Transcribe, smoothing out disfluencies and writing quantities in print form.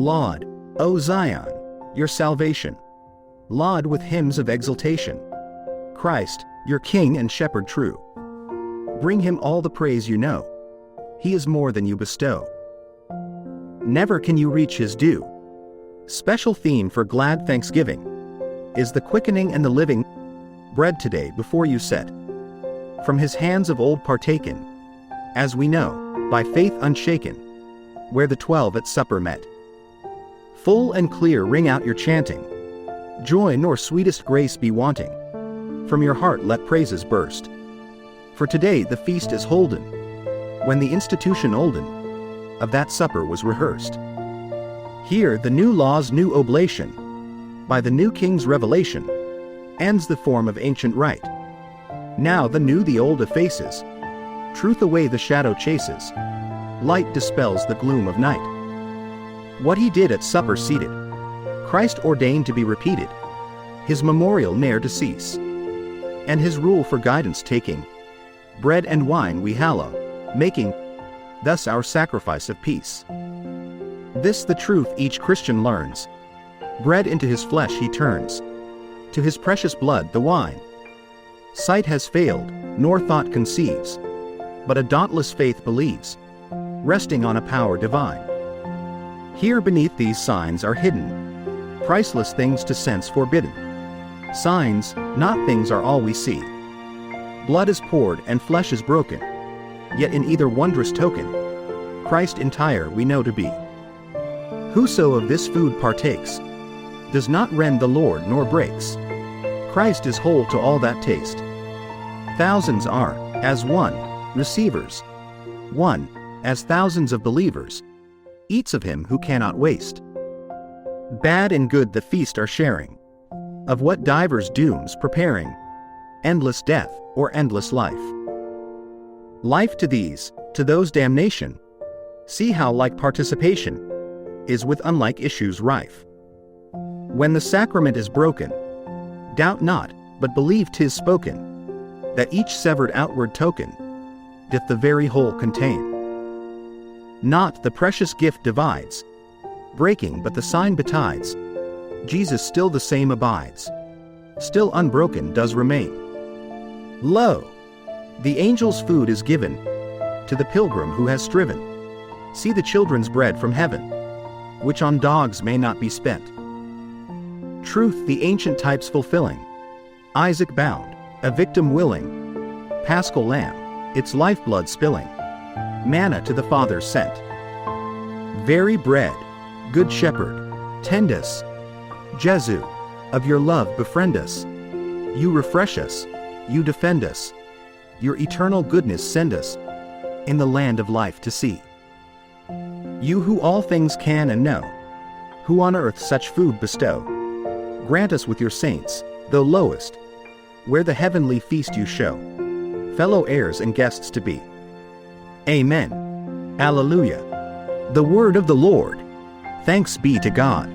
Laud, O Zion, your salvation. Laud with hymns of exultation. Christ, your King and Shepherd true. Bring him all the praise you know. He is more than you bestow. Never can you reach his due. Special theme for glad thanksgiving is the quickening and the living bread today before you set. From his hands of old partaken, as we know, by faith unshaken, where the 12 at supper met. Full and clear ring out your chanting. Joy nor sweetest grace be wanting. From your heart let praises burst. For today the feast is holden, when the institution olden of that supper was rehearsed. Here the new law's new oblation, by the new king's revelation, ends the form of ancient rite. Now the new the old effaces. Truth away the shadow chases. Light dispels the gloom of night. What he did at supper seated, Christ ordained to be repeated, his memorial ne'er to cease. And his rule for guidance taking, bread and wine we hallow, making thus our sacrifice of peace. This the truth each Christian learns. Bread into his flesh he turns, to his precious blood the wine. Sight has failed, nor thought conceives, but a dauntless faith believes, resting on a power divine. Here beneath these signs are hidden, priceless things to sense forbidden. Signs, not things, are all we see. Blood is poured and flesh is broken, yet in either wondrous token, Christ entire we know to be. Whoso of this food partakes, does not rend the Lord nor breaks. Christ is whole to all that taste. Thousands are, as one, receivers. One, as thousands of believers, eats of him who cannot waste. Bad and good the feast are sharing, of what divers dooms preparing, endless death or endless life. Life to these, to those damnation. See how like participation is with unlike issues rife. When the sacrament is broken, doubt not, but believe 'tis spoken, that each severed outward token doth the very whole contain. Not the precious gift divides, breaking but the sign betides, Jesus still the same abides, still unbroken does remain. Lo! The angel's food is given to the pilgrim who has striven. See the children's bread from heaven, which on dogs may not be spent. Truth the ancient types fulfilling, Isaac bound, a victim willing, paschal lamb, its lifeblood spilling, manna to the Father sent. Very bread, good shepherd, tend us, Jesu, of your love befriend us. You refresh us, you defend us, your eternal goodness send us, in the land of life to see. You who all things can and know, who on earth such food bestow, grant us with your saints, though lowest, where the heavenly feast you show, fellow heirs and guests to be. Amen. Alleluia. The word of the Lord. Thanks be to God.